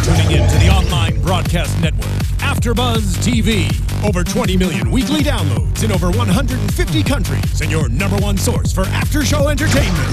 tuning in to the online broadcast network, AFTERBUZZ TV. Over 20 million weekly downloads in over 150 countries, and your #1 source for after-show entertainment.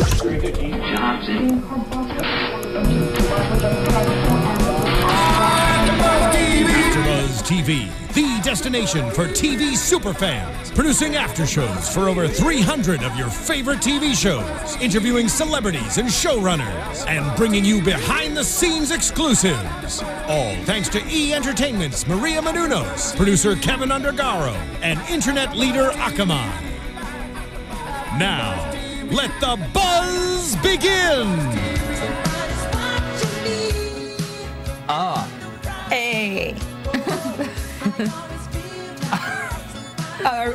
AFTERBUZZ TV, the destination for TV superfans, producing after-shows for over 300 of your favorite TV shows, interviewing celebrities and showrunners, and bringing you behind-the-scenes exclusives. All thanks to E! Entertainment's Maria Menounos, producer Kevin Undergaro, and internet leader Akamai. Now, let the buzz begin! Hey.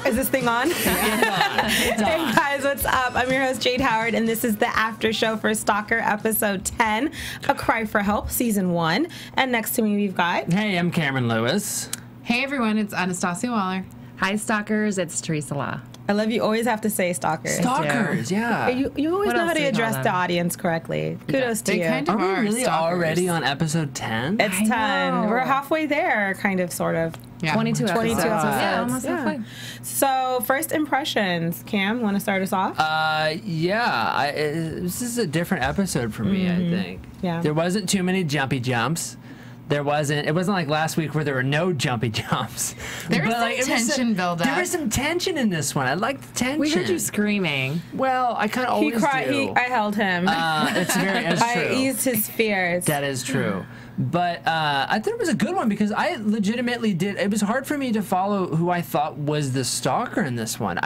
Is this thing on? Hey guys, what's up? I'm your host Jade Howard, and this is the after show for Stalker episode 10, A Cry for Help, season 1. And next to me we've got... Hey, I'm Cameron Lewis. Hey everyone, it's Anastacia Waller. Hi Stalkers, it's Teresa Jane. I love you always have to say stalkers. Stalkers, yeah. You always know how to address the audience correctly. Kudos to you. Kind of Are we really stalkers. already on episode 10? It's 10. We're halfway there, kind of, sort of. Yeah. 22 episodes. Yeah, almost halfway. So, first impressions. Cam, want to start us off? Yeah. This is a different episode for me, I think. Yeah. There wasn't too many jumpy jumps. It wasn't like last week where there were no jumpy jumps. There was some tension build up. There was some tension in this one. I like the tension. We heard you screaming. Well, I kind of He always cried. do. I held him. It's true. I eased his fears. That is true. But I thought it was a good one because I legitimately did. It was hard for me to follow who I thought was the stalker in this one.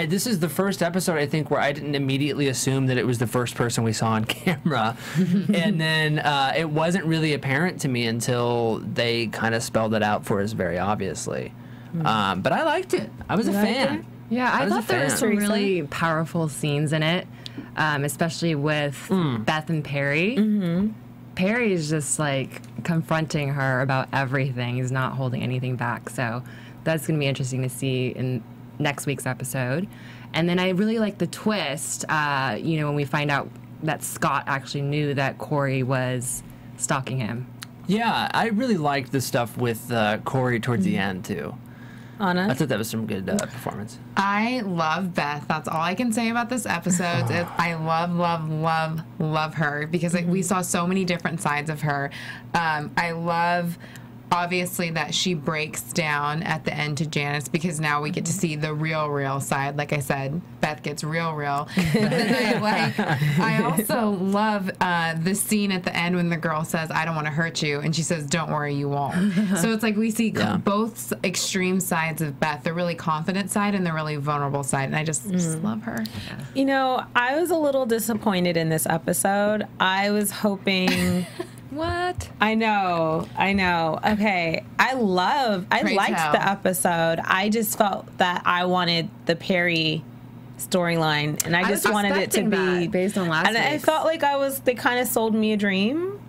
This is the first episode, I think, where I didn't immediately assume that it was the first person we saw on camera. And then it wasn't really apparent to me until they kind of spelled it out for us very obviously. But I liked it. I was a fan. Yeah, I thought there were some Teresa? really powerful scenes in it, especially with Beth and Perry. Perry is just like confronting her about everything. He's not holding anything back. So that's going to be interesting to see in next week's episode. And then I really like the twist, when we find out that Scott actually knew that Corey was stalking him. Yeah, I really liked the stuff with Corey towards the end, too. Anna? I thought that was some good performance. I love Beth. That's all I can say about this episode. I love her because we saw so many different sides of her. I love, obviously, that she breaks down at the end to Janice because now we get to see the real side. Like I said, Beth gets real. I also love the scene at the end when the girl says, "I don't want to hurt you," and she says, "Don't worry, you won't." So it's like we see both extreme sides of Beth, the really confident side and the really vulnerable side, and I just love her. You know, I was a little disappointed in this episode. I was hoping... What? I know. Okay. I liked the episode. I just felt that I wanted the Perry storyline, and I just wanted it to be based on last and I week's. felt like they kind of sold me a dream.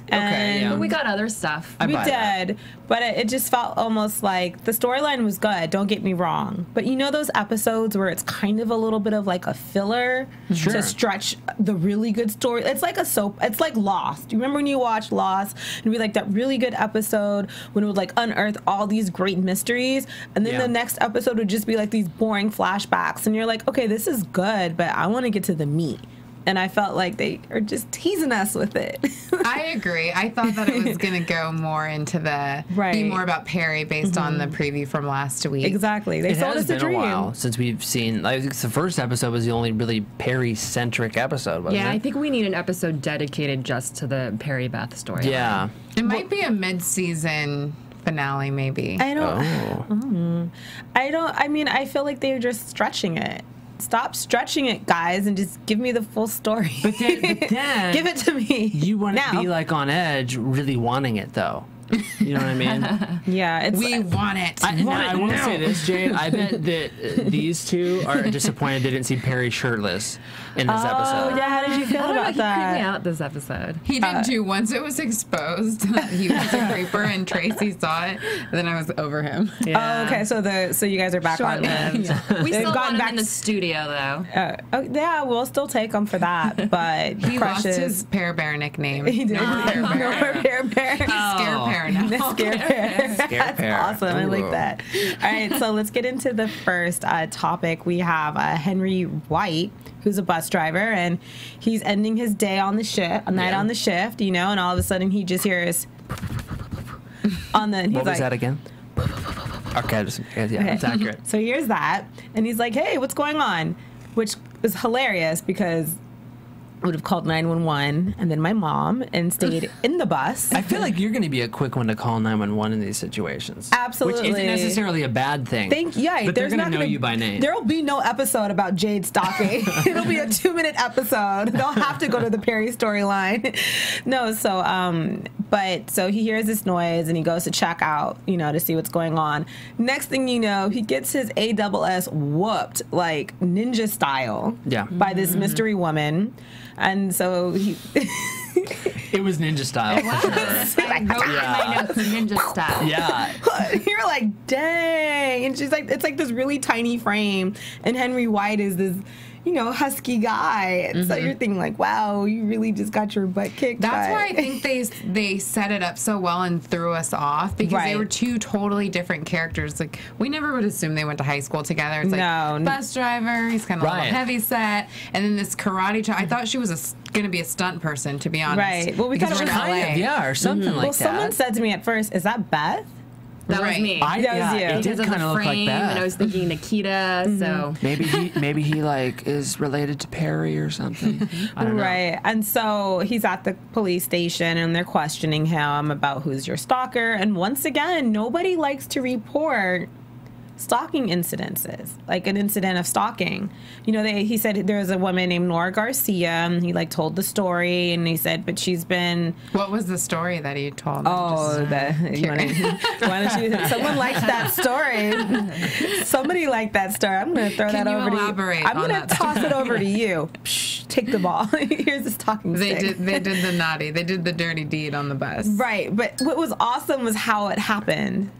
Okay, yeah. But we got other stuff. We did, but it just felt almost like the storyline was good, don't get me wrong. But you know those episodes where it's kind of a little bit of like a filler to stretch the really good story? It's like a soap. It's like Lost. Do you remember when you watched Lost? And it'd be like that really good episode when it would like unearth all these great mysteries. And then the next episode would just be like these boring flashbacks. And you're like, okay, this is good, but I want to get to the meat. And I felt like they are just teasing us with it. I agree. I thought that it was going to go more into be more about Perry based on the preview from last week. Exactly. They It sold has us a been dream. a while since we've seen. Like, the first episode was the only really Perry-centric episode, wasn't Yeah, it? I think we need an episode dedicated just to the Perry Beth story. Yeah. It might be a mid-season finale, maybe. I feel like they're just stretching it. Stop stretching it, guys, and just give me the full story. But then give it to me. You want to be like on edge, really wanting it, though. You know what I mean? Yeah, we want it. I want to say this, Jade. I bet that these two are disappointed they didn't see Perry shirtless. in this episode. Oh, yeah, how did you feel I don't know, about he creeped me that? out this episode. He did too. Once it was exposed, he was a creeper, and Tracy saw it. And then I was over him. Oh, okay, so you guys are back on Short-lived. We They've still gotten want him back in the studio, though. oh, yeah, we'll still take him for that, but He lost Precious, his Pear Bear nickname. he did. No more Pear Bear. No more Pear Bear. Scare Pear now. Scare Pear. That's Pear. awesome. I like Ooh. that. All right, so let's get into the first topic. We have Henry White, who's a bus driver, and he's ending his day on the shift, a night on the shift, you know, and all of a sudden he just hears on the. And he's What was like, that again? Okay, it's accurate. So here's that, and he's like, "Hey, what's going on?" Which was hilarious because I would have called 911 and then my mom and stayed in the bus. I feel like you're going to be a quick one to call 911 in these situations. Absolutely. Which isn't necessarily a bad thing. But they're there's going not to know gonna, you by name. There will be no episode about Jade stalking. It'll be a 2-minute episode. They'll have to go to the Perry storyline. No, so he hears this noise and he goes to check out, you know, to see what's going on. Next thing you know, he gets his ASS whooped like ninja style by this mystery woman. And so he it was ninja style. Wow. I wrote in my notes ninja style. Yeah. you're like, dang. And she's like, it's like this really tiny frame. And Henry White is this, you know, husky guy. And so you're thinking like, wow, you really just got your butt kicked. That's why I think they set it up so well and threw us off because they were two totally different characters. Like we never would assume they went to high school together. It's like bus driver, he's kind of a little heavy set, and then this karate child. I thought she was going to be a stunt person, to be honest. Right. Well, we because thought we're in LA. Yeah, or something like that. Well, someone said to me at first, "Is that Beth?" That was me. That was you. It did Because of kind the of look like frame, that. and I was thinking Nikita, so Maybe he like is related to Perry or something. I don't know. Right. And so he's at the police station and they're questioning him about who's your stalker. And once again, nobody likes to report stalking incidences, like an incident of stalking. You know, he said there was a woman named Nora Garcia, and he like told the story, and he said, but she's been. What was the story that he told? Oh, why don't you? Someone liked that story. Somebody liked that story. I'm going to throw that over to you. I'm going to toss it over to you. Psh, take the ball. Here's this talking stick. They did the naughty. They did the dirty deed on the bus. Right, but what was awesome was how it happened.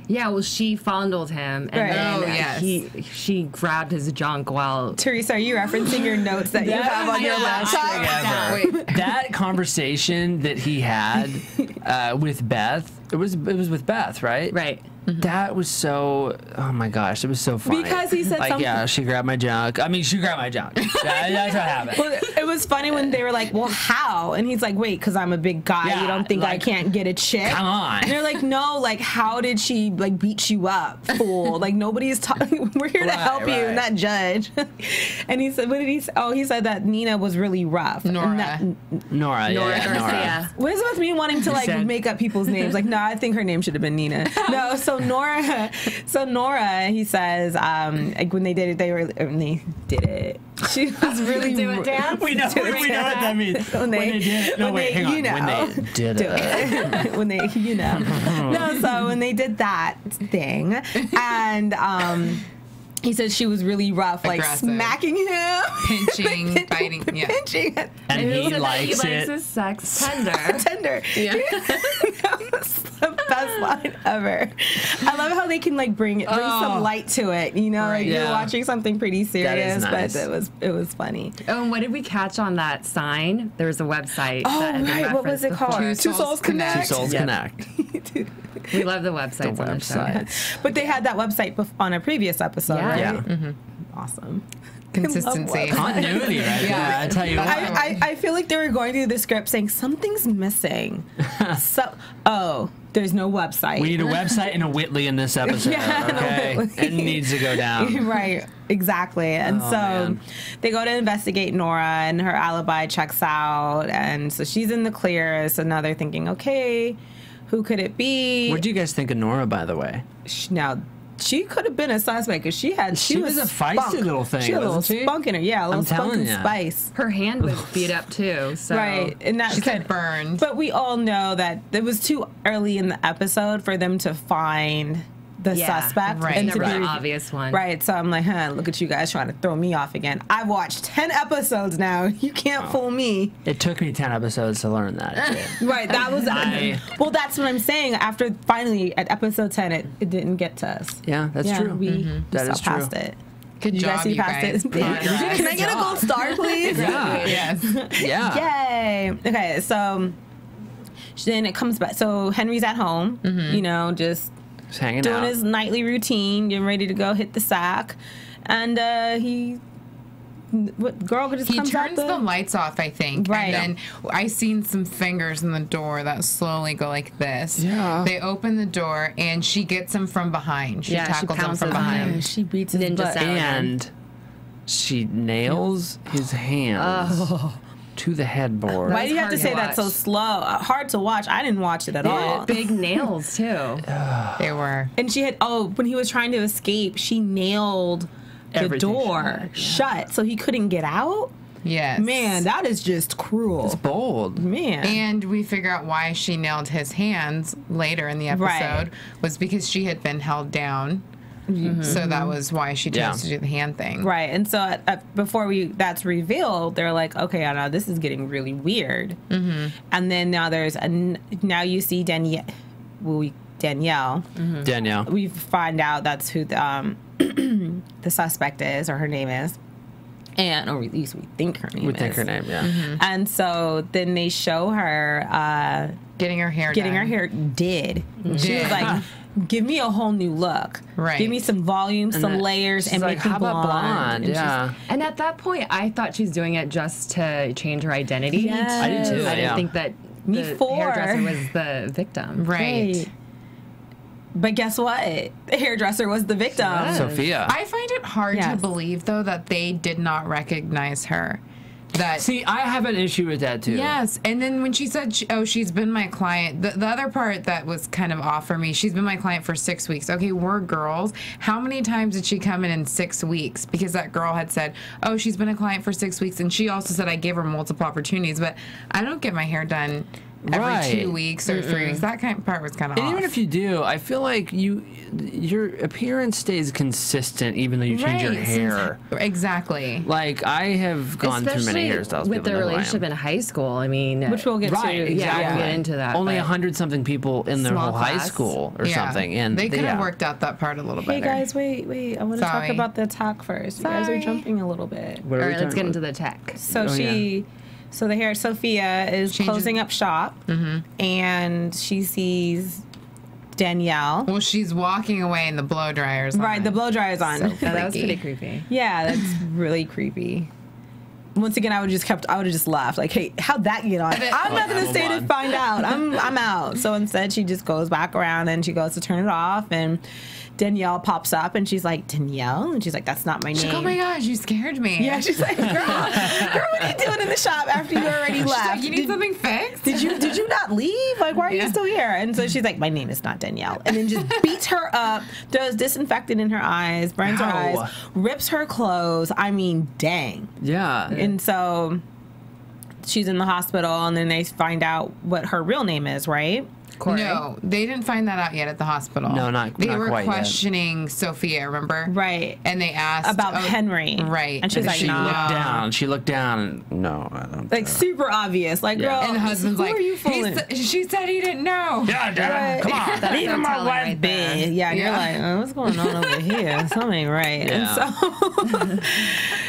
yeah. Well, she fondled him, and then she grabbed his junk while. Teresa, are you referencing your notes that you have on your laptop? That conversation that he had with Beth, it was with Beth, right? Right. That was so. Oh my gosh, it was so funny. Because he said like, something. yeah, she grabbed my junk. I mean, she grabbed my junk. That's what happened. Well, it was funny when they were like, "Well, how?" And he's like, "Wait, because I'm a big guy. Yeah, you don't think I like, can't get a chick?" Come on. And they're like, "No, like, how did she like beat you up, fool? Like, nobody's talking. We're here to help you, not judge." And he said, "What did he say?" Oh, he said that Nina was really rough. Nora. Nora Garcia. What is it with me wanting to like said- make up people's names? Like, no, I think her name should have been Nina. No, so Nora, he says, like when they did it, she was really Do it, dance? We know what that means. When they did it. No, wait, hang on. You know, When they did it. when they, you know. No, so when they did that thing, and he said she was really rough, like Aggressive. smacking him, Pinching, biting, yeah. pinching. And he said that likes he it. likes his sex tender. Tender. Yeah. That was the best line ever. I love how they can like bring some light to it. You know, like you're Yeah. watching something pretty serious, nice. but it was funny. Oh, and what did we catch on that sign? There was a website. Oh, that had been right. What was it referenced called? before. Two Souls Connect. Two Souls Yeah. Connect. We love the websites on the show. Website. But they had that website on a previous episode, Yeah. right? Yeah. Mm-hmm. Awesome. Consistency. Continuity, right? Yeah. I tell you what. I feel like they were going through the script saying something's missing. There's no website. We need a website and a Whitley in this episode, Yeah, and a okay? Whitley. It needs to go down. Right, exactly. And so man. they go to investigate Nora, and her alibi checks out, and so she's in the clear. So now they're thinking, okay, who could it be? What do you guys think of Nora, by the way? Now, she could have been a suspect because she was a feisty spunk. little thing, She had a little wasn't she? spunk in her. Yeah, a little I'm spunk telling and ya. spice. Her hand was beat up too. So Right, and that She said burned. But we all know that it was too early in the episode for them to find the suspect. Right. And The to be really obvious one. Right, so I'm like, look at you guys trying to throw me off again. I've watched 10 episodes now. You can't fool me. It took me 10 episodes to learn that. Right, that was... well, that's what I'm saying. After finally, at episode 10, it didn't get to us. Yeah, that's true. We That saw is true. past it. Good You job, guys see you past guys. it? Can I get a gold star, please? Yeah. Yes. Yeah. Yay. Okay, so then it comes back. So Henry's at home, you know, just Just hanging doing out. his nightly routine, getting ready to go hit the sack. And girl just He comes out turns the lights off, I think. Right. And then I seen some fingers in the door that slowly go like this. Yeah. They open the door and she gets him from behind. She Yeah, she tackles him pounces from on behind. him. She beats his Ninja butt. style. And she nails his hands to the headboard. Why do you have to hard say to that so watch. slow? Hard to watch. I didn't watch it at all. Big nails too. They were. And she had when he was trying to escape, she nailed the Everything door shut, so he couldn't get out. Yes. Man, that is just cruel. It's bold. Man. And we figure out why she nailed his hands later in the episode Right. was because she had been held down. So that was why she chose Yeah. to do the hand thing. Right, and so before that's revealed, they're like, okay, now this is getting really weird. And then now now you see Danielle. Danielle. We find out that's who the suspect is, or her name is, or at least we think her name is. We think her name, yeah. And so then they show her Getting her hair getting done. her hair did. She was like, give me a whole new look. Right. Give me some volume, some layers, She's and like, make me how about blonde? And she's- Yeah. And at that point, I thought she's doing it just to change her identity. Yes. I did too. I didn't yeah. think that Me the for. hairdresser was the victim. Right. But guess what? The hairdresser was the victim. was. Sophia. I find it hard to Yes. believe, though, that they did not recognize her. That See, I have an issue with that too. Yes, and then when she said, she's been my client, the other part that was kind of off for me, she's been my client for 6 weeks. Okay, we're girls. How many times did she come in 6 weeks? Because that girl had said, oh, she's been a client for 6 weeks, and she also said I gave her multiple opportunities, but I don't get my hair done every Right. 2 weeks or 3 weeks. That kind of part was kind of And off. even if you do, I feel like your appearance stays consistent even though you change your hair. Exactly. Like, I have gone through many hairstyles. with people the know who I am. relationship in high school. I mean, Which we'll get Right, to. exactly. yeah, we'll get into that. Only but 100-something people in their Small whole high class. school or Yeah. something. And they could have yeah. worked out that part a little Hey better. guys, wait. I want to talk Sorry. about the attack first. You guys are Sorry. jumping a little bit. What are All we right, let's talking get about? into the tech. So Oh, so the hair Sophia is Changes- closing up shop, and she sees Danielle. Well, she's walking away and the blow dryer's on. Right, the blow dryer's on. Oh, that was Freaky. pretty creepy. Yeah, that's really creepy. Once again, I would have just laughed. Like, hey, how'd that get on? I'm not gonna stay to on. find out. I'm out. So instead, she just goes back around and she goes to turn it off, and Danielle pops up and she's like, Danielle, and she's like, that's not my name. She's like, oh my gosh, you scared me. Yeah, she's like, girl, what are you doing in the shop after you already She's left? like, you need something fixed? Did you not leave? Like, why are you Yeah. still here? And so she's like, my name is not Danielle. And then just beats her up, throws disinfectant in her eyes, burns her Ow. eyes, rips her clothes. I mean, dang. Yeah. And so she's in the hospital, and then they find out what her real name is, right? Corey. No, they didn't find that out yet at the hospital. No, not They were quite yet. questioning Sophia, remember? Right. And they asked About Henry. Right. And she's like, She nah. looked down. She looked down. And, no, I don't. Like, super obvious. Like, Yeah. girl, And the husband's who like, are you fooling? she said he didn't know. Yeah, Dad. Come on. That's Leave so my telling wife right be. there. Yeah, and Yeah. you're like, oh, what's going on over here? Something ain't right. Yeah. And so,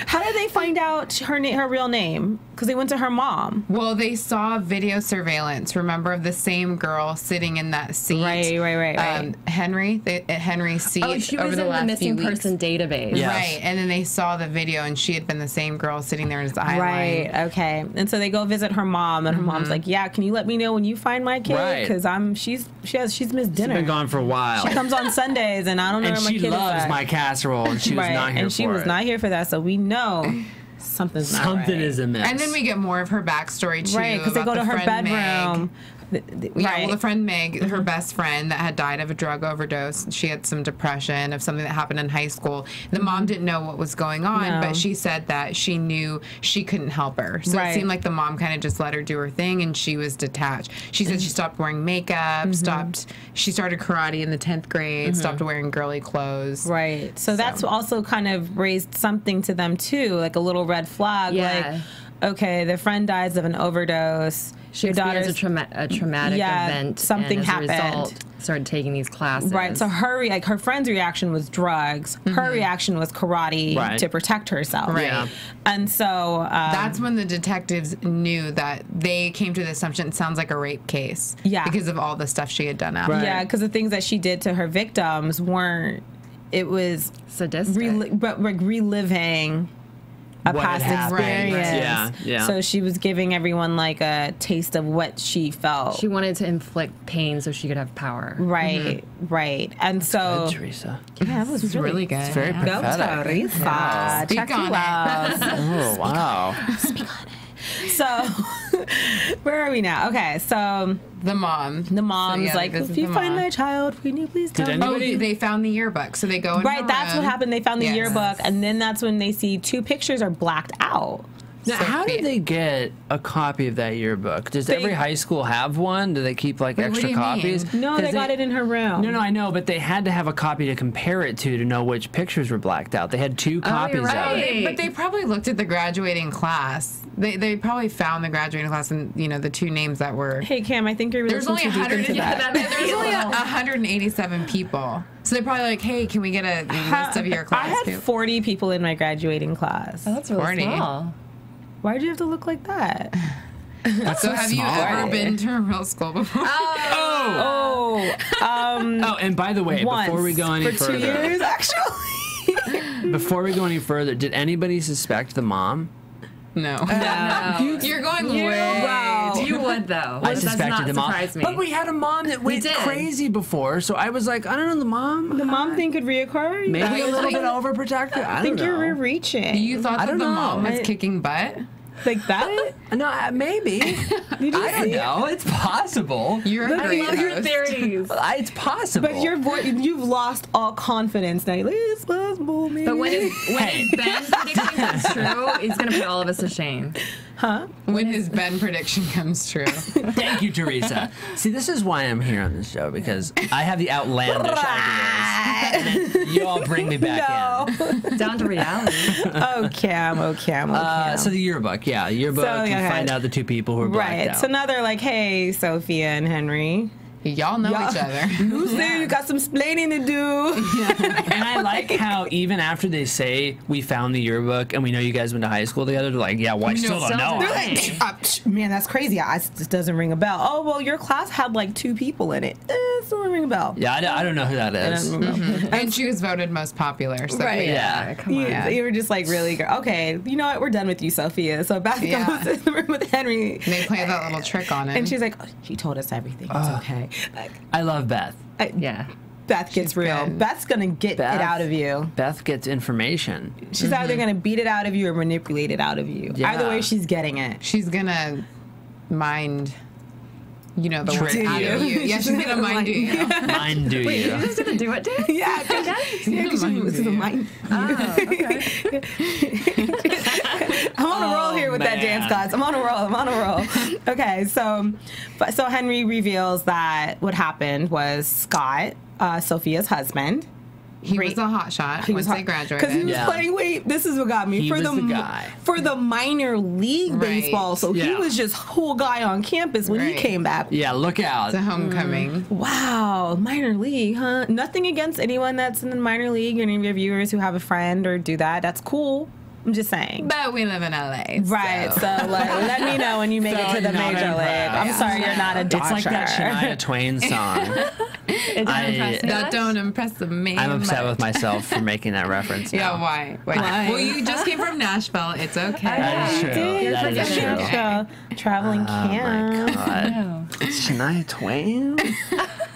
how did they find out her real name? Because they went to her mom. Well, they saw video surveillance, remember, of the same girl sitting in that seat. Right. Henry's seat Oh, she over was the in the last missing few weeks. person database. Yeah. Right, and then they saw the video, and she had been the same girl sitting there in his eye Right. line. Okay. And so they go visit her mom, and her mom's like, "Yeah, can you let me know when you find my kid? Right. Because she's missed dinner. Been gone for a while. She comes on Sundays, and I don't know and where my she kid loves is at. my casserole, and she was right. not here and for she was it. not here for that. So we know something's not Something right. is amiss. And then we get more of her backstory, too. Right, because they go about to the her friend bedroom. Well, the friend Meg, her best friend that had died of a drug overdose, she had some depression of something that happened in high school. The mom didn't know what was going on, but she said that she knew she couldn't help her. So it seemed like the mom kind of just let her do her thing, and she was detached. She said she stopped wearing makeup, she started karate in the 10th grade, stopped wearing girly clothes. Right. So that's also kind of raised something to them, too, like a little red flag. Yeah. Like, okay, their friend dies of an overdose. She experienced a traumatic event. Something and as happened. A result, started taking these classes. Right. So her friend's reaction was drugs. Her reaction was karate to protect herself. Right. Yeah. And so that's when the detectives knew that they came to the assumption it sounds like a rape case. Yeah. Because of all the stuff she had done after. Right. Yeah, because the things that she did to her victims weren't. It was sadistic, but like reliving a past experience. Yeah. So she was giving everyone like a taste of what she felt. She wanted to inflict pain so she could have power. Right, right. And so Good, Teresa. yeah, that was really good. It's very Go prophetic. Teresa. Yeah. Check Speak on you out. Oh, wow. Speak on it. So where are we now? Okay, so the mom's like, if you find my child, can you please tell me? They found the yearbook, so they go in right, that's what happened. They found the yearbook, and then that's when they see 2 pictures are blacked out. Now, how did they get a copy of that yearbook? Does every high school have one? Do they keep like extra copies? No, they got it in her room. No, I know, but they had to have a copy to compare it to know which pictures were blacked out. They had 2 copies of it. But they probably looked at the graduating class. They probably found the graduating class and the 2 names that were. Hey Cam, I think you're there's only too deep into that. There's only 187 people, so they're probably like, hey, can we get a list of your class? I had 40 people in my graduating class. Oh, that's really 40. small. Why'd you have to look like that? So have you ever been to a real school before? And by the way, once, before we go any for further, 2 years actually. before we go any further, did anybody suspect the mom? No. You're going way. Wow. You would though. I suspected the mom, me. but we had a mom that went crazy before, so I was like, I don't know, the mom. The mom thing could reoccur. Maybe a little bit overprotective. I think you're reaching. You thought that the mom was kicking butt? Like that? No, maybe. I don't know. It's possible. You're a great host. Your theories. It's possible. But you've lost all confidence now. You're like, it's possible, maybe. But when his Ben prediction comes true, he's going to put all of us to shame. Huh? When his Ben prediction comes true. Thank you, Teresa. See, this is why I'm here on this show, because I have the outlandish ideas. And then you all bring me back in. Down to reality. Oh, Cam. So the yearbook, yearbook, you find out the 2 people who are blacked out. So now they're like, hey, Sophia and Henry. Y'all know each other. Lucy, you got some splaining to do. And I like how even after they say we found the yearbook and we know you guys went to high school together, they're like, yeah, well, I still don't know. They're like, man, that's crazy. This doesn't ring a bell. Oh, well, your class had like 2 people in it. It doesn't ring a bell. Yeah, I don't know who that is. And she was voted most popular. So right. Yeah. Come on. You were just like, really good. Okay, you know what? We're done with you, Sophia. So Beth goes in the room with Henry. They play that little trick on it. And she's like, oh, she told us everything. It's okay. Like, I love Beth. Beth gets real. good. Beth's going to get it out of you. Beth gets information. She's either going to beat it out of you or manipulate it out of you. Yeah. Either way, she's getting it. She's going to mind, the word out of you. Yeah, she's going to mind you. Mind do Wait, you. you're just going to do it, Dan? Yeah, because she was the mind. Oh, okay. I'm on a roll here with that dance, guys. I'm on a roll. Okay, so Henry reveals that what happened was Scott, Sophia's husband. He was a hotshot once they graduated. Because he was playing, this is what got me. He was the guy. For the minor league baseball. So he was just whole guy on campus when he came back. Yeah, look out. It's a homecoming. Wow, minor league, huh? Nothing against anyone that's in the minor league, any of your viewers who have a friend or do that. That's cool. I'm just saying. But we live in LA. Right, so like, let me know when you make it to the major league. I'm sorry you're not a doctor. It's like that Shania Twain song. That don't impress the man. I'm upset with myself for making that reference now. Yeah, why? Well, you just came from Nashville. It's okay. That is true. That is true. Okay. Traveling camp. Oh my God. It's Shania Twain?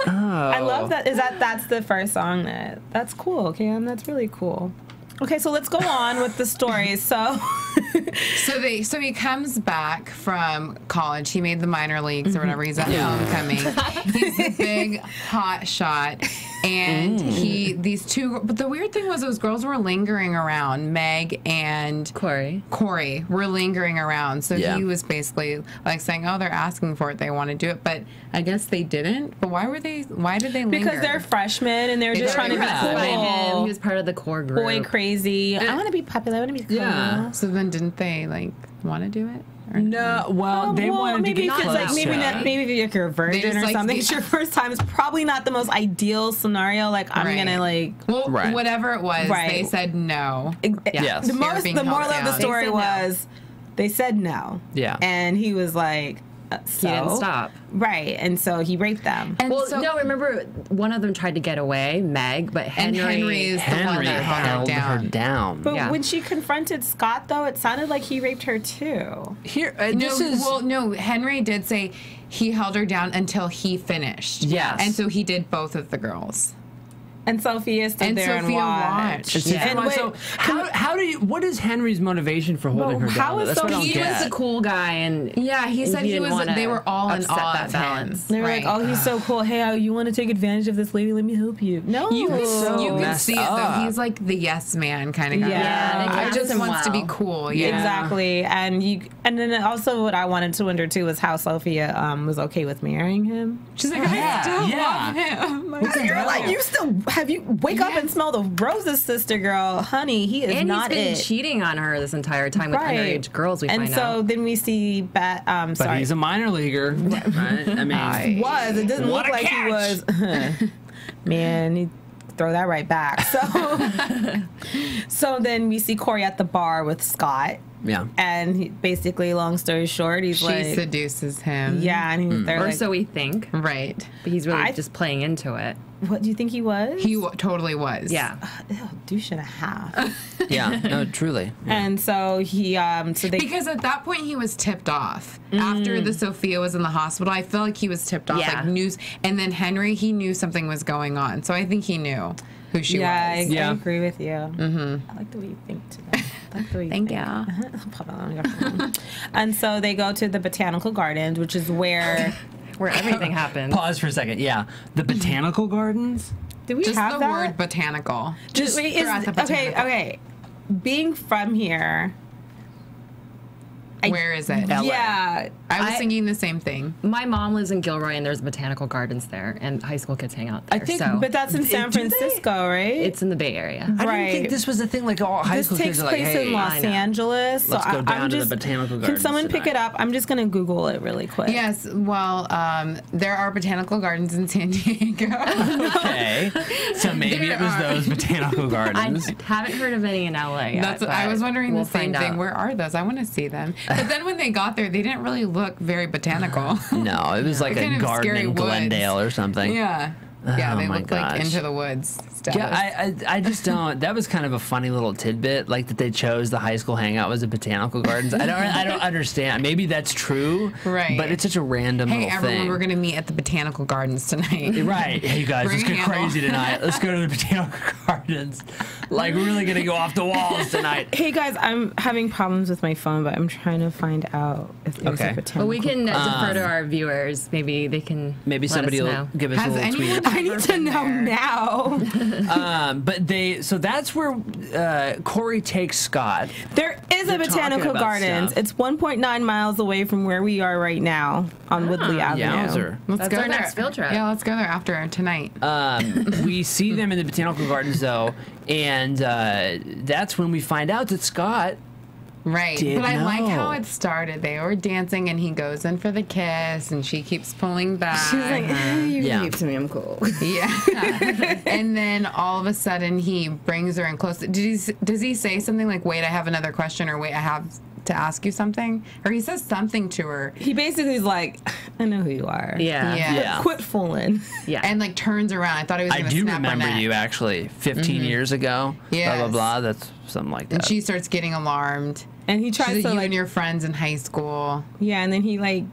I love that. That's the first song that's cool, Cam. That's really cool. Okay, so let's go on with the story. So So he comes back from college. He made the minor leagues or whatever. He's at homecoming. He's the big hot shot. And these two, but the weird thing was those girls were lingering around. Meg and Corey were lingering around. So he was basically like saying, oh, they're asking for it. They want to do it. But I guess they didn't. But why did they linger? because they're freshmen and they're just trying to be cool. He was part of the core group. Boy crazy. I want to be popular. I want to be cool. Yeah. So then didn't they like want to do it? Or No, well, they wanted to maybe get if it's like closer. maybe if you're a virgin just or like something. to It's be- your first time. It's probably not the most ideal scenario. Like I'm Right. gonna like. Well, Right. whatever it was, Right. they said no. Yes. The They were being moral held of the down. story They said no. was they said no. Yeah. And he was like, so He didn't stop. Right, and so he raped them. And Well, so, no, remember one of them tried to get away, Meg, but and Henry. Henry's the one Henry that held her down. But Yeah. when she confronted Scott, though, it sounded like he raped her too. Here, No, Henry did say he held her down until he finished. Yes. And so he did both of the girls. And Sophia stood And there and Sophia watched. watched. Yeah. And wait, So what is Henry's motivation for holding Well, her how down? is That's what I don't Sophia- He was get. the cool guy, and Yeah, he and said he didn't was. wanna They were all in upset awe that of balance. they were Right. like, "Oh, he's so cool. Hey, you want to take advantage of this lady? Let me help you." No, You could messed see it though. up. He's like the yes man kind of guy. Yeah, they I cast just him wants to be well. cool. Yeah, exactly. And then also what I wanted to wonder too was how Sophia was okay with marrying him. She's like, I still love him. Like, You're like, you still wake up and smell the roses, sister girl, honey. He is and not he's been it. cheating on her this entire time with underage girls. We and find so out. then we see Beth. But Sorry, he's a minor leaguer, right? I mean, was it didn't What look a like he was. Man, he throw that right back. So then we see Corey at the bar with Scott. yeah. And he, basically, long story short, he's she like, seduces him. yeah, and they're or like, so we think, Right. but he's really I- just playing into it. what do you think he was? He totally was. Yeah. Ew, douche and a half. Yeah. No, truly. And so he, so they, Because at that point he was tipped off. After the Sophia was in the hospital, I feel like he was tipped off. Yeah. Like news, and then Henry, he knew something was going on. So I think he knew who she yeah, was. Yeah. I agree with you. Mm-hmm. I like the way you think today. I like the way you Thank think. you. Pop on your phone. And so they go to the botanical gardens, which is where. Where everything happens. Pause for a second. Yeah. The botanical gardens? Did we Just have the that? word botanical. Just wait, they're at the botanical. okay. Being from here. Where is it? LA. Yeah. I was thinking the same thing. My mom lives in Gilroy, and there's botanical gardens there, and high school kids hang out there. I think- so But that's in San Do they? Francisco, right? it's in the Bay Area. I Right. didn't think this was a thing. Like all high This school takes kids are like, place hey, in Los I know. Angeles. Let's go down I'm to the just, botanical Can gardens someone pick tonight. it up? I'm just going to Google it really quick. Yes, well, there are botanical gardens in San Diego. okay. So maybe it was those botanical I gardens. haven't heard of any in LA yet. That's I was wondering we'll the same find thing. out. Where are those? I want to see them. But then when they got there, they didn't really look very botanical. No, it was like Kind a of garden scary in woods. Glendale or something. Yeah. Yeah, Oh they my look like gosh. into the woods stuff. Yeah, I just don't. That was kind of a funny little tidbit, like that they chose the high school hangout was the botanical gardens. I don't understand. Maybe that's true, Right. But it's such a random Hey, little everyone, thing. we're going to meet at the botanical gardens tonight. Right. Hey guys, Bring let's get a handle. crazy tonight. Let's go to the botanical gardens. Like we're really gonna go off the walls tonight. Hey guys, I'm having problems with my phone, but I'm trying to find out if there's Okay. a botanical. But we can defer to our viewers. Maybe they can. Maybe let somebody us will know. give us Has a little anyone tweet. I need ever to been know there? now. But so that's where Corey takes Scott. There is a They're talking botanical about gardens. stuff. It's 1.9 miles away from where we are right now on Woodley Avenue. Yowzer. Let's That's go our there. next field trip. Yeah, let's go there after tonight. We see them in the botanical gardens though, and that's when we find out that Scott. Right. Did But I like know. how it started. They were dancing and he goes in for the kiss and she keeps pulling back. She's like, you Yeah. can keep to me, I'm cool. yeah. And then all of a sudden he brings her in close. Does he say something like, wait, I have another question, or wait, I have to ask you something? Or he says something to her He basically is like, I know who you are. Yeah. Yeah. Yeah. Quit fooling. Yeah. and like turns around. I thought he was I going to do snap her remember neck. you actually 15 years ago. Blah blah Yes. blah. That's something like that. And she starts getting alarmed. And he She's tries like, to you like, and your friends in high school. yeah, and then he like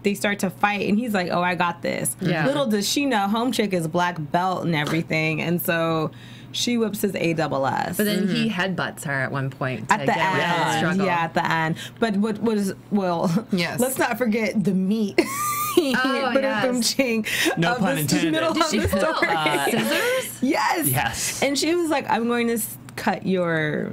they start to fight, and he's like, "Oh, I got this." Yeah. Little does she know, Home Chick is black belt and everything, and so she whips his ASS. But then he headbutts her at one point to at the get rid of the end, struggle. yeah, at the end. But what was Yes. let's not forget the meat. Oh, yes. No of pun the intended. middle Did of she the pull story. scissors? Yes. Yes. And she was like, "I'm going to cut your."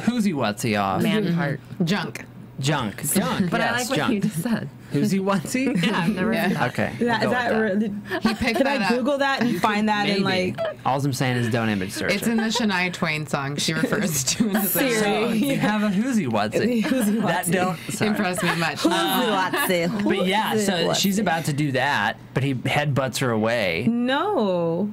Who's he whatsy off? Man part. Junk. Junk. But I yes, like what junk. you just said. Who's he whatsy? Yeah, I've never heard that. Okay. Is we'll that, go is that with really, He picked Can that I up. Google that and find that in Maybe. like All I'm saying is don't image search It's it. in the Shania Twain song she refers to in the Siri. So you have a who's he whatsy. Who'sy That whatsy. don't. Sorry. Impressed me much. But yeah, so she's about to do that, but he headbutts her away. No.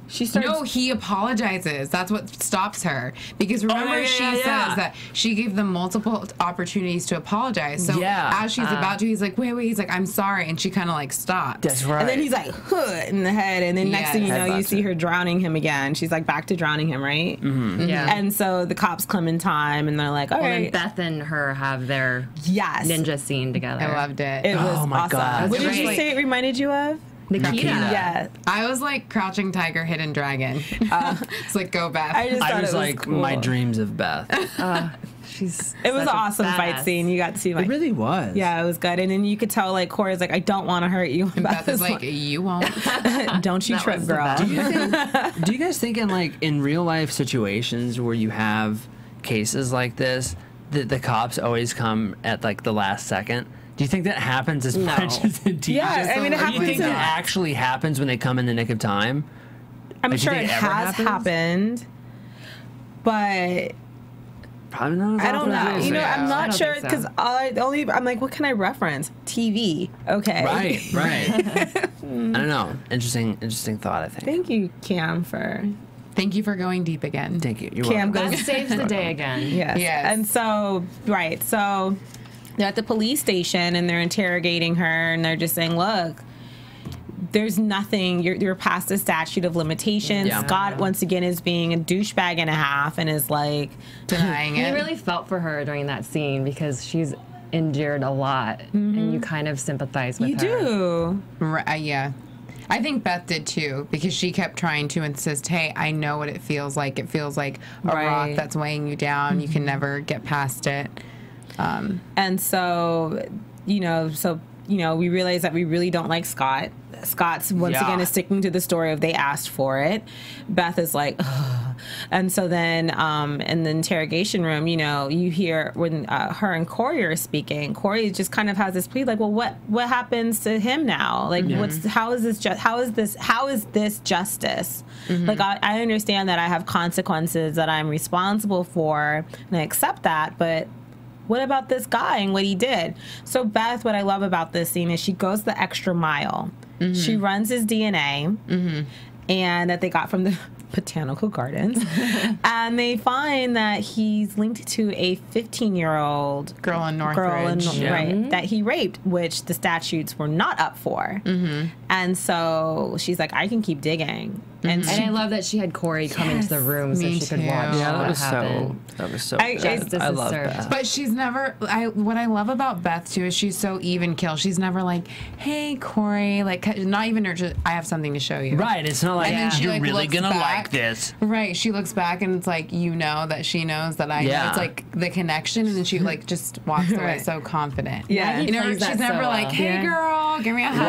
She starts. No, he apologizes. That's what stops her. Because remember, yeah, she yeah, says yeah. that she gave them multiple opportunities to apologize. So Yeah. as she's about to, he's like, wait. He's like, I'm sorry. And she kind of like stops. That's right. And then he's like, "Huh," in the head, and then next thing you know, you Headbutts see her. her drowning him again. She's like back to drowning him, right? Mm-hmm. Yeah. And so the cops come in time, and they're like, "All Well, then right, Beth and her have their yes, ninja scene together. I loved it. It was Oh my awesome. God. What did you Great. say it reminded you of? Nikita. Yeah, I was like Crouching Tiger, Hidden Dragon. It's like, go Beth. I just thought I was it was like cool. my dreams of Beth. She's It was such an a awesome fight badass. scene. You got to see like, It really was. yeah, it was good. And then you could tell like Corey's like, "I don't want to hurt you." And Beth is like, you won't. "Don't you That trip, was the girl." best. Do you guys think in like in real life situations where you have cases like this, that the cops always come at like the last second? Do you think that happens as much as in TV? Yeah, I mean, it Or do you happens think in- that actually happens when they come in the nick of time? I'm Like, do you sure think it it ever has happens? happened, but Probably not. As I don't often as know. they You know, say. I'm I not don't sure think so. because I'm like, what can I reference? TV. Okay. Right, right. I don't know. Interesting thought. I think. Thank you, Cam, for Thank you for going deep again. Thank you. You're Cam welcome. goes. Beth saves the day again. Yes. Yes. And so, right. So they're at the police station and they're interrogating her and they're just saying, look, there's nothing, you're past the statute of limitations. Yeah. Scott, once again, is being a douchebag and a half and is like, Denying You it. really felt for her during that scene because she's endured a lot, and you kind of sympathize with you her. do. Right, yeah. I think Beth did too, because she kept trying to insist, hey, I know what it feels like. It feels like a Right. rock that's weighing you down. You can never get past it. And so, we realize that we really don't like Scott. Scott's once Yeah. again is sticking to the story of they asked for it. Beth is like, ugh. And so then in the interrogation room, you hear when her and Corey are speaking. Corey just kind of has this plea like, well, what happens to him now? Like, how is this justice? Like, I understand that I have consequences that I'm responsible for, and I accept that, but what about this guy and what he did? So Beth, what I love about this scene is she goes the extra mile. She runs his DNA and that they got from the botanical gardens. And they find that he's linked to a 15-year-old Girl in Northridge. right, that he raped, which the statutes were not up for. And so she's like, I can keep digging. And And I love that she had Corey come into the room so me she could too. watch Yeah, what that was happened. so. Justice I is love served. that. But she's never. What I love about Beth too is she's so even kill. She's never like, "Hey, Corey," like not even her. Just, I have something to show you. Right. It's not like And then she, you're like, really looks gonna back. like this. Right. She looks back and it's like that she knows that I know. Yeah. It's like the connection, and then she like just walks away Right. so confident. Yeah. He You know, plays she's that never so like, well. "Hey, girl, give me a hug."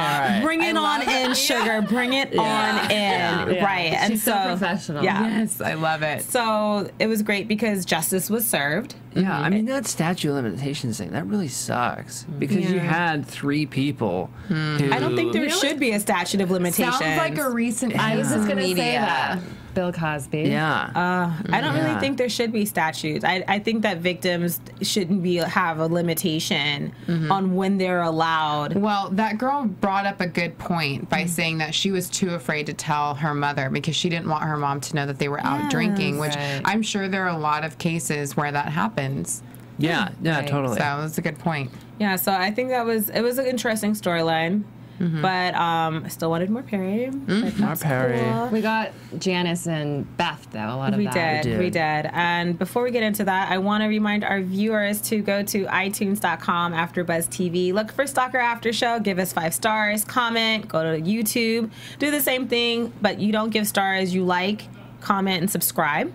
Right. bring it on in, sugar. Bring it on in. Yeah. Right. And She's so professional. Yeah. Yes, I love it. So it was great because justice was served. Yeah, I mean that statute of limitations thing that really sucks because you had 3 people. Who, I don't think there should be a statute of limitations. Sounds like a recent. I was just going to media. say that. Bill Cosby. Yeah. I don't really Yeah. think there should be statutes. I think that victims shouldn't have a limitation on when they're allowed. Well, that girl brought up a good point by saying that she was too afraid to tell her mother because she didn't want her mom to know that they were out drinking, which Right. I'm sure there are a lot of cases where that happens. Yeah. Right. Totally. So that's a good point. Yeah, so I think it was an interesting storyline. But I still wanted more Perry. More Perry. Cool. We got Janice and Beth, though, a lot of that. We did. And before we get into that, I want to remind our viewers to go to iTunes.com, AFTERBUZZ TV. Look for Stalker After Show. Give us 5 stars. Comment. Go to YouTube. Do the same thing, but you don't give stars. You like, comment, and subscribe.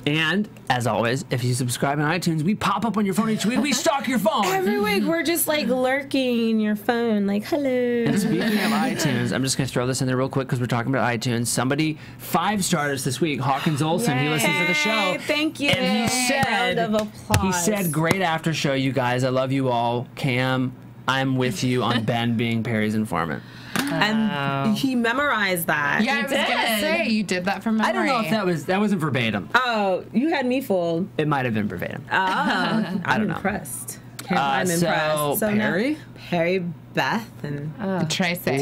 And, as always, if you subscribe on iTunes, we pop up on your phone each week. We stalk your phone. Every week, we're just like lurking in your phone, like, hello. And speaking of iTunes, I'm just going to throw this in there real quick because we're talking about iTunes. Somebody 5 stars this week, Hawkins Olson. He listens to the show. Thank you. And he said, round of applause. great after show, you guys. I love you all. Cam, I'm with you on Ben being Perry's informant. And he memorized that. Yeah, I was gonna say you did that from memory. I don't know if that wasn't verbatim. Oh, you had me fooled. It might have been verbatim. I'm impressed. I'm impressed. So Perry? now, Perry, Beth, and Tracy.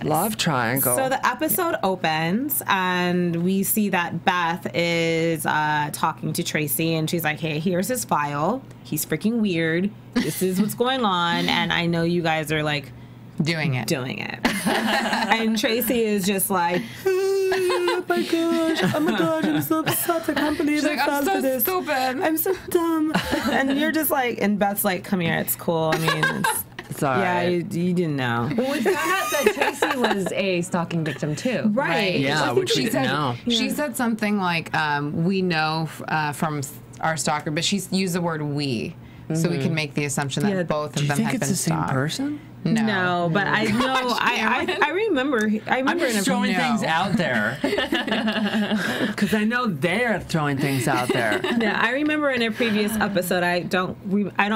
Love triangle. So the episode opens, and we see that Beth is talking to Tracy, and she's like, hey, here's his file. He's freaking weird. This is what's going on, and I know you guys are, like, doing it. And Tracy is just like, oh my gosh, I'm so upset. I can't believe I fell for this. Stupid. I'm so dumb. And you're just like, and Beth's like, come here, it's cool. I mean, it's all right. Yeah, you didn't know. Well, we found out that Tracy was a stalking victim, too. Right. Yeah, which we didn't know. She said something like, we know from our stalker, but she's used the word we. So we can make the assumption that both of them have been stalked. Do you think it's the same person? No, but I know. I remember. I'm just throwing things out there because I know they're throwing things out there. Yeah, I remember in a previous episode. I don't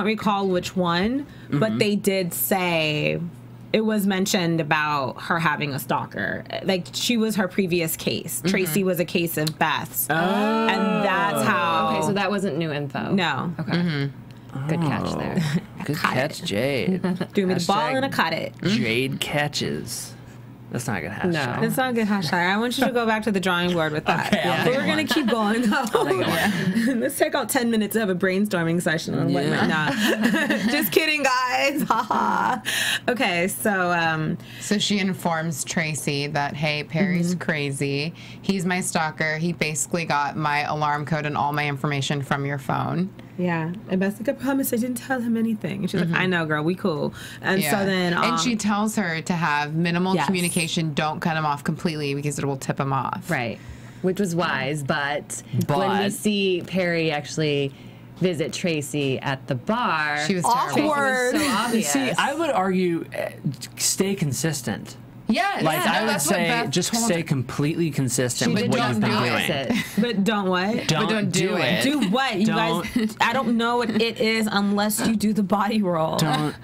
recall which one, but they did say it was mentioned about her having a stalker. Like, she was her previous case. Tracy was a case of Beth's, and that's how. Okay, so that wasn't new info. No. Okay. Good catch there. Good catch, Jade. Threw me the ball and I caught it. Jade catches. That's not a good hashtag. No. It's not a good hashtag. I want you to go back to the drawing board with that. Okay, But we're going to keep going. Let's take out 10 minutes to have a brainstorming session on what might not. Just kidding, guys. Okay, so... So she informs Tracy that, hey, Perry's crazy. He's my stalker. He basically got my alarm code and all my information from your phone. Yeah, and Beth's like, I promise I didn't tell him anything. And she's like, I know, girl, we cool. And so then... and she tells her to have minimal communication, don't cut him off completely because it will tip him off. Right. Which was wise, but when we see Perry actually visit Tracy at the bar... She was awkward. terrible. It was so obvious. See, I would argue stay consistent. Yeah, Like, I would say just stay completely consistent with what you've been doing. But don't what? Don't do it. Do what? You guys, I don't know what it is unless you do the body roll. Don't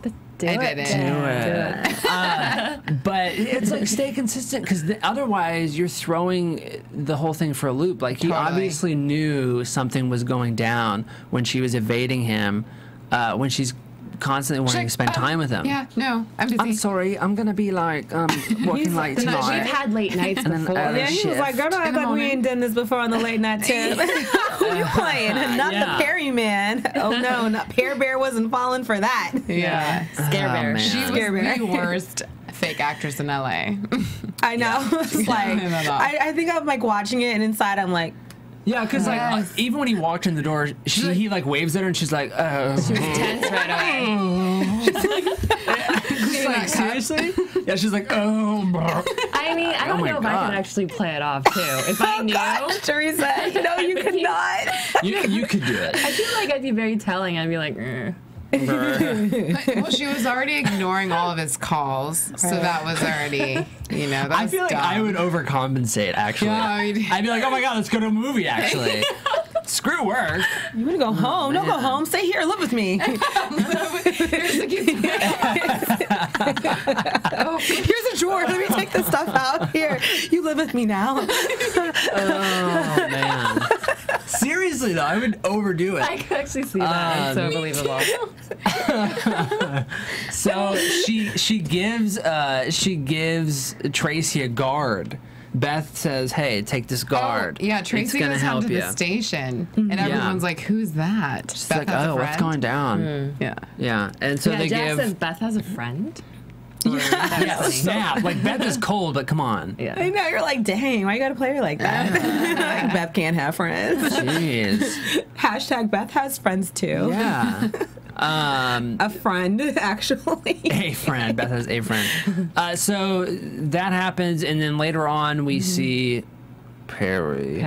Do I it. did it. but it's like stay consistent because otherwise you're throwing the whole thing for a loop. Like, he obviously knew something was going down when she was evading him, when she's constantly wanting to spend time with him. Yeah, no, I'm busy. I'm sorry, I'm gonna be like working late No, tonight. we've had late nights before. Yeah, he was like, girl, don't act like we ain't done this before on the late night tip. Who you playing? Not the Perry man. Oh no, not Pear Bear wasn't falling for that. Yeah. Scare Bear. man. She was Scare Bear. the worst fake actress in LA. I know. It's like, I think I'm like watching it and inside I'm like, Yeah, because like even when he walked in the door, he like waves at her and she's like, oh. She was tense right away. She's like, seriously? Yeah, she's like, oh. I mean, I don't know if I could actually play it off too. If I knew. gosh, Teresa, no, you could not. You could do it. I feel like I'd be very telling. I'd be like, Well, she was already ignoring all of his calls, so that was already, that was I feel like dumb. I would overcompensate, actually. Yeah, I'd be like, oh my god, let's go to a movie, actually. Screw work. You want to go home? No, go home. Stay here. Live with me. Here's the Here's a drawer. Let me take the stuff out. Here, you live with me now. Oh, man. Seriously, though, I would overdo it. I could actually see that. It's so believable. So she gives Tracy a guard Beth says, "Hey, take this guard. Oh, yeah, It's Tracy gonna goes down help to you." the station, and everyone's like, "Who's that?" She's Beth like, has a "Oh, what's friend? going down?" Yeah. Yeah, and so Yeah, they Jess give. says Beth has a friend. Yeah, snap. Like Beth is cold, but come on. Yeah. I know, you're like, dang, why you gotta play her like that? Like, Beth can't have friends. Jeez. Hashtag Beth has friends too. Yeah. A friend, actually. A friend. Beth has a friend. So that happens, and then later on we see Perry.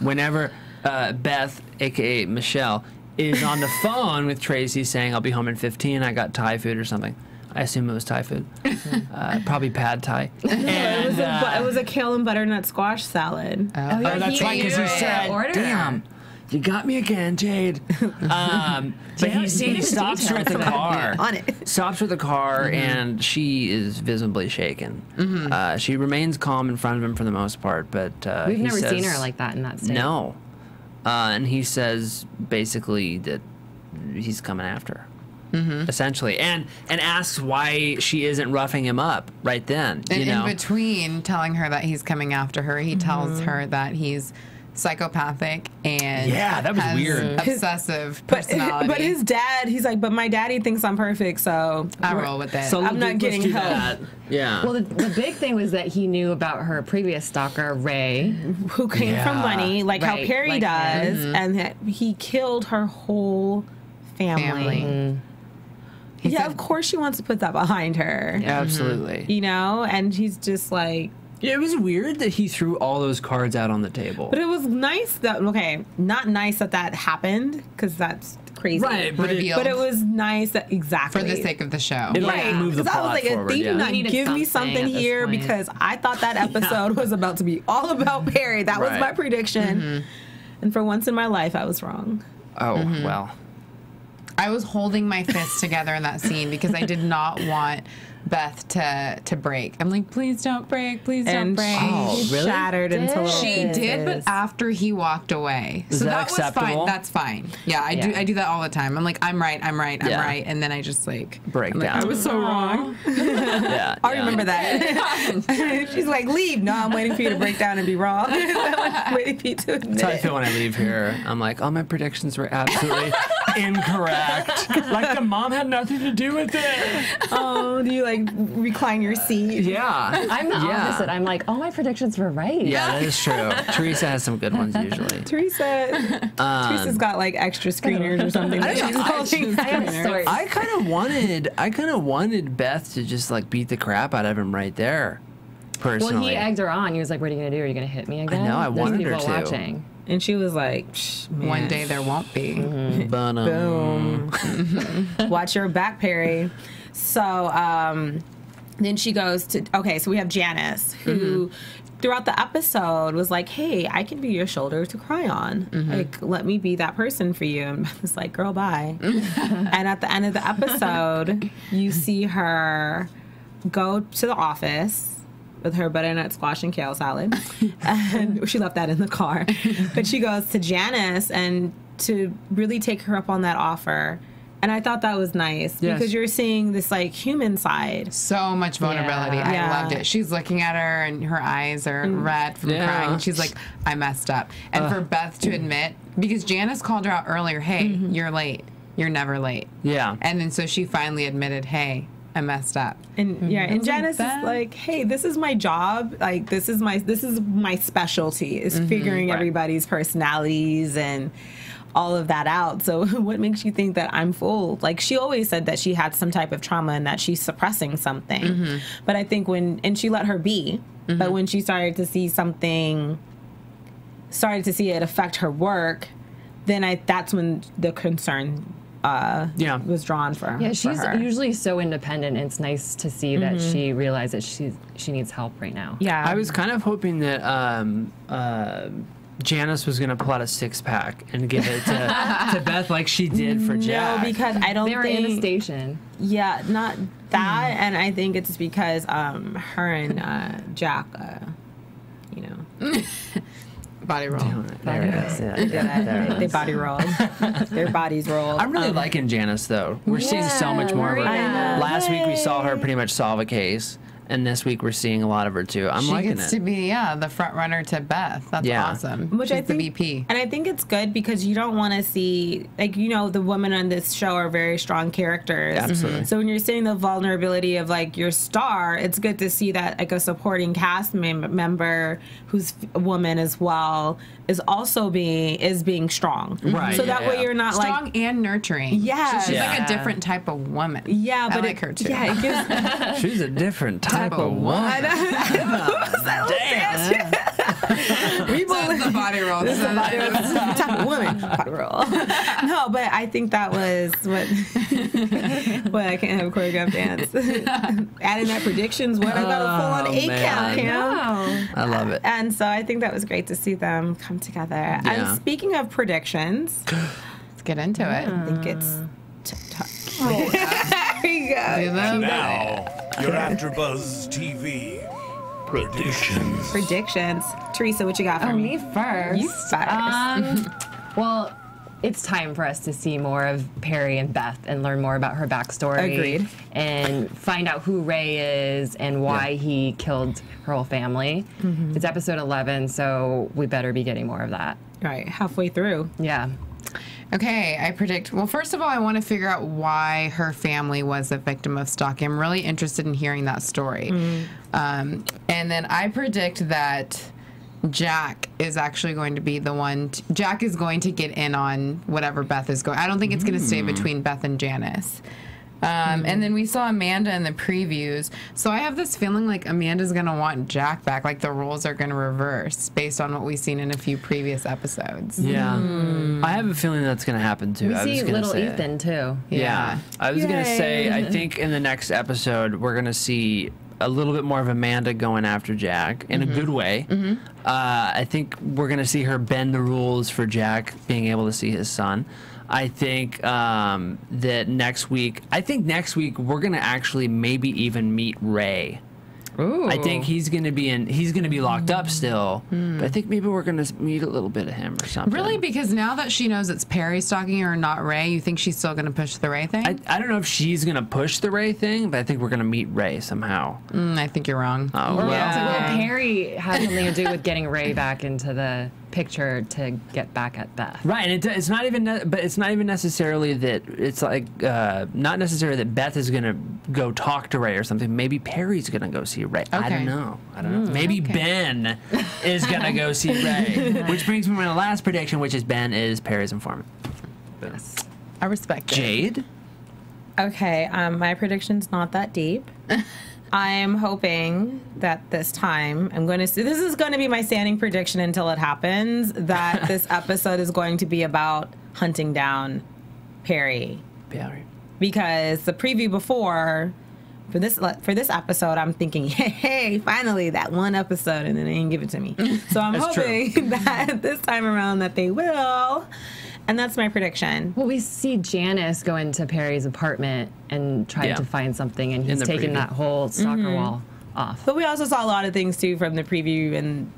Whenever Beth, aka Michelle, is on the phone with Tracy saying, "I'll be home in 15. I got Thai food or something." I assume it was Thai food. Probably pad Thai. And, It was a kale and butternut squash salad. oh, that's right, because he said, "Damn, you got me again, Jade." But he stops her at the car. On it. Stops her at the car, and she is visibly shaken. She remains calm in front of him for the most part, but We've he never says, seen her like that in that state. No. And he says basically that he's coming after her. Essentially, and asks why she isn't roughing him up right then. And you know? in between telling her that he's coming after her, he tells her that he's psychopathic and Yeah, that was has weird. obsessive personality. But his dad, he's like, but my daddy thinks I'm perfect, so I roll with it. So I'm not let's getting do help. that. Yeah. Well, the big thing was that he knew about her previous stalker, Ray. who came from money, like how Right, Perry like does, and that he killed her whole family. Yeah, said- of course she wants to put that behind her. Absolutely. You know, and he's just like, Yeah, it was weird that he threw all those cards out on the table. but it was nice that, okay, not nice that happened, because that's crazy. Right, but Revealed. But it was nice that, exactly. for the sake of the show. It like Right. moved the 'Cause I was plot like, forward. they do Yeah. not We needed give me something something at this here, point. because I thought that episode was about to be all about Perry. That was Right. my prediction. And for once in my life, I was wrong. Oh well. I was holding my fists together in that scene because I did not want Beth to break. I'm like, please don't break, please don't And break. Oh, really? shattered into little She did, but pieces. after he walked away. Is So that that was acceptable? fine. That's fine. Yeah, I Yeah. do that all the time. I'm like, I'm right, Yeah. and then I just like Break I'm like, down. I was so wrong. Yeah. I remember that. She's like, leave. No, I'm waiting for you to break down and be wrong. I'm waiting for you to admit That's how I it. feel when I leave here. I'm like, all my predictions were absolutely incorrect. Like the mom had nothing to do with it. Oh, do you like recline your seat? Yeah. I'm the Yeah. opposite. I'm like, all my predictions were right. Yeah, that is true. Teresa has some good ones usually. Teresa's got like extra screeners or something. that she's holding. I have stories. I kind of wanted Beth to just like beat the crap out of him right there. Personally. Well, he egged her on. He was like, what are you going to do? Are you going to hit me again? know, I There's wanted her people to. watching. And she was like, "Psh, man. One day there won't be. But, Boom. Watch your back, Perry. So then she goes to, okay, so we have Janice, who throughout the episode was like, hey, I can be your shoulder to cry on. Like, let me be that person for you. And Beth was like, girl, bye. And at the end of the episode, you see her go to the office with her butternut squash and kale salad. And she left that in the car. But she goes to Janice and to really take her up on that offer. And I thought that was nice Yes. because you're seeing this like human side. So much vulnerability. Yeah. I loved it. She's looking at her and her eyes are red from Yeah. crying. She's like, I messed up. And for Beth to admit, because Janice called her out earlier, hey, you're late. You're never late. yeah. And then so she finally admitted, hey, I messed up. And yeah, and was like, Janice "Beth?" is like, hey, this is my job. Like this is my specialty is figuring everybody's personalities and all of that out. So what makes you think that I'm full? Like she always said that she had some type of trauma and that she's suppressing something. But I think and she let her be, but when she started to see it affect her work, then that's when the concern was drawn for her. Yeah, she's for her. usually so independent. It's nice to see that she realized that she needs help right now. Yeah. I was kind of hoping that Janice was going to pull out a six-pack and give it to Beth like she did for Jack. No, because I don't They were think in a station. Yeah, not that, and I think it's because her and Jack, Body roll. There it is. Yeah, they body rolled. Their bodies rolled. I'm really liking Janice, though. We're seeing so much more of her. I know. Last week we saw her pretty much solve a case. and this week we're seeing a lot of her too. I'm liking it. She gets to be the front runner to Beth. That's awesome. Which She's I think, the VP, and I think it's good because you don't want to see the women on this show are very strong characters. Absolutely. So when you're seeing the vulnerability of your star, it's good to see that a supporting cast member who's a woman as well is also being strong. Right. So that way you're not strong and nurturing. Yeah. So she's like a different type of woman. Yeah, but I like her too. Yeah, it gives. She's a different type of woman. We both the body roll. This is the body roll. This is the type of woman. Body roll. No, but I think that was what. Well, I can't have a choreographed dance. Adding that predictions. What I got a full on 8 count. Wow. I love it. And so I think that was great to see them come together. Yeah. And speaking of predictions, Let's get into it. I think it's there you go. Now, your AfterBuzz TV predictions. Predictions. Teresa, what you got for Oh, me? me first. You first. Well, it's time for us to see more of Perry and Beth and learn more about her backstory. Agreed. And find out who Ray is and why he killed her whole family. It's episode 11, so we better be getting more of that. Right, halfway through. Yeah. Okay, I predict. Well, first of all, I want to figure out why her family was a victim of stalking. I'm really interested in hearing that story. And then I predict that Jack is actually going to be the one. Jack is going to get in on whatever Beth is going. I don't think it's going to stay between Beth and Janice. And then we saw Amanda in the previews. So I have this feeling like Amanda's going to want Jack back. Like the roles are going to reverse based on what we've seen in a few previous episodes. Yeah. I have a feeling that's going to happen too. We I was see gonna little say Ethan, too. Yeah. I was going to say, I think in the next episode, we're going to see a little bit more of Amanda going after Jack in a good way. I think we're going to see her bend the rules for Jack being able to see his son. I think that next week we're going to actually maybe even meet Ray. Ooh. I think he's going to be locked up still, but I think maybe we're going to meet a little bit of him or something. Really? Because now that she knows it's Perry stalking her and not Ray, you think she's still going to push the Ray thing? I don't know if she's going to push the Ray thing, but I think we're going to meet Ray somehow. I think you're wrong. Oh, Well, well. Perry had something to do with getting Ray back into the picture to get back at Beth. Right, and it's not even necessarily that it's like not necessarily that Beth is gonna go talk to Ray or something. Maybe Perry's gonna go see Ray. I don't know. Maybe Ben is gonna go see Ray. Which brings me to my last prediction, which is Ben is Perry's informant. Yes. I respect it. Jade. Okay, my prediction's not that deep. I'm hoping that this time this is going to be my standing prediction until it happens, that this episode is going to be about hunting down Perry. Because the preview before, for this episode, I'm thinking, hey, finally, that one episode, and then they didn't give it to me. So I'm hoping that this time around that they will. And that's my prediction. Well, we see Janice go into Perry's apartment and try to find something, and he's taking that whole stalker wall off. But we also saw a lot of things, too, from the preview. And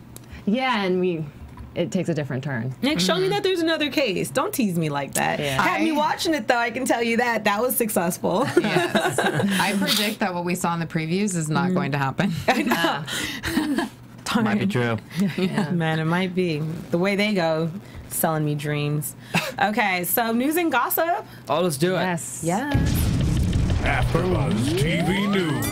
it takes a different turn. Nick, show me that there's another case. Don't tease me like that. Yeah. Had me watching it, though, I can tell you that was successful. Yes. I predict that what we saw in the previews is not going to happen. I know. Might be true. Yeah, man, it might be. The way they go, selling me dreams. Okay, so news and gossip. Oh, let's do it. Yes. Yes. AfterBuzz TV News.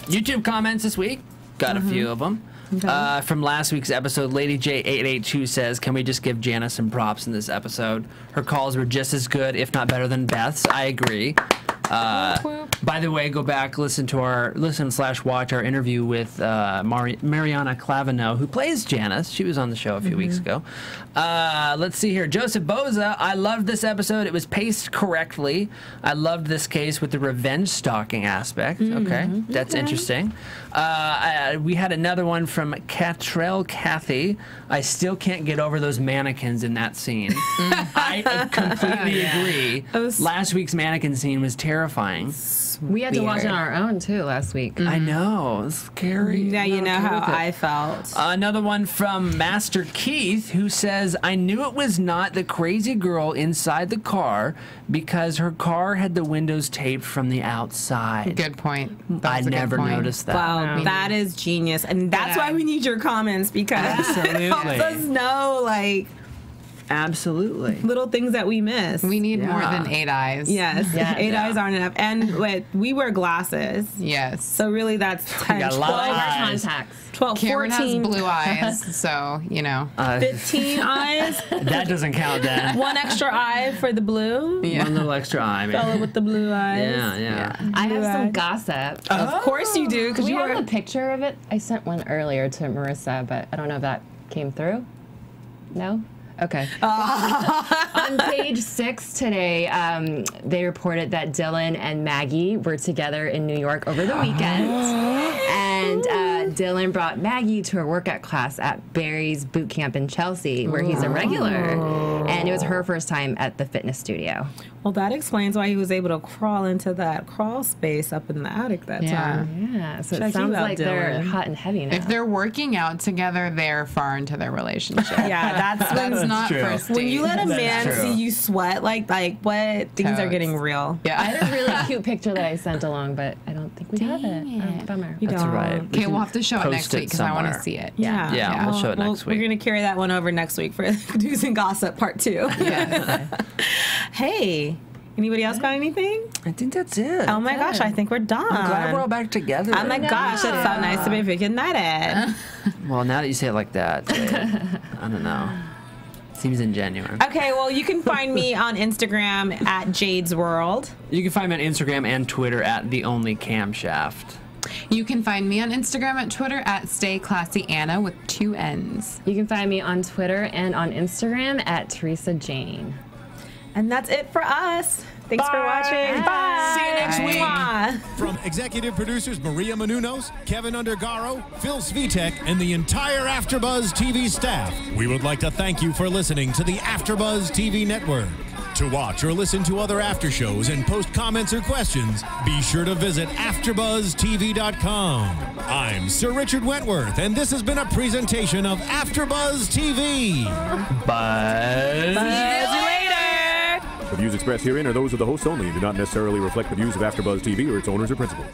YouTube comments this week. Got a few of them. Okay. From last week's episode, Lady J882 says, can we just give Janice some props in this episode? Her calls were just as good, if not better than Beth's. I agree. By the way, go back, listen/watch our interview with Mariana Clavino, who plays Janice. She was on the show a few weeks ago. Let's see here. Joseph Boza, I loved this episode. It was paced correctly. I loved this case with the revenge stalking aspect. Okay, that's interesting. We had another one from Catrell Kathy. I still can't get over those mannequins in that scene. I completely agree. Last week's mannequin scene was terrifying. just We had to watch it weird. on our own too last week. I know. It's scary. Now you I'm know not how okay with it. I felt. Another one from Master Keith, who says, I knew it was not the crazy girl inside the car because her car had the windows taped from the outside. Good point. I That's a good never point. noticed that. Wow, that is genius, and that's why we need your comments because it helps Absolutely. us know like Absolutely. little things that we miss. We need more Yeah. than 8 eyes. Yes, Yeah. 8 eyes aren't enough, and we wear glasses, Yes. so really that's 10, got a lot of 12, eyes. Contacts. 12, Cameron 14, has blue eyes, so, you know. 15 eyes, That doesn't count then. one extra eye for the blue. One little extra eye, Fella man. with the blue eyes. Yeah. I Blue have some eyes. gossip. Of course you do, Do because we you have are. a picture of it? I sent one earlier to Marissa, but I don't know if that came through. No? Okay. On page 6 today, they reported that Dylan and Maggie were together in New York over the weekend. And Dylan brought Maggie to her workout class at Barry's boot camp in Chelsea, where he's a regular. And it was her first time at the fitness studio. Well, that explains why he was able to crawl into that crawl space up in the attic that Yeah. time. Yeah, so Check it sounds you out, like they're Dylan. hot and heavy now. If they're working out together, they're far into their relationship. Yeah, that's not true. first when you date. let a man true. see you sweat, like what things are Totes. getting real. I Yeah. had a really cute picture that I sent along, but I don't think we have it. Oh, bummer. You That's don't. right. Okay, we'll have to show it post next it week because I want to somewhere. see it. Yeah, Yeah, we'll show it next week. We're gonna carry that one over next week for News and Gossip Part 2. Yes. Hey, anybody else got anything? I think that's it. Oh my gosh, I think we're done. I'm glad we're all back together. Oh my gosh, it's so nice to be back in that Ed. Well, now that you say it like that, I don't know. Seems ingenuine. Okay, well, you can find me on Instagram at Jade's World. You can find me on Instagram and Twitter at The Only Camshaft. You can find me on Instagram and Twitter at StayClassyAnna with 2 N's. You can find me on Twitter and on Instagram at Teresa Jane. And that's it for us. Thanks for watching. Bye. See you next week. Mwah. From executive producers Maria Menounos, Kevin Undergaro, Phil Svitek, and the entire AfterBuzz TV staff, we would like to thank you for listening to the AfterBuzz TV network. To watch or listen to other after shows and post comments or questions, be sure to visit AfterBuzzTV.com. I'm Sir Richard Wentworth, and this has been a presentation of AfterBuzz TV. Bye. See you later. The views expressed herein are those of the hosts only and do not necessarily reflect the views of AfterBuzz TV or its owners or principals.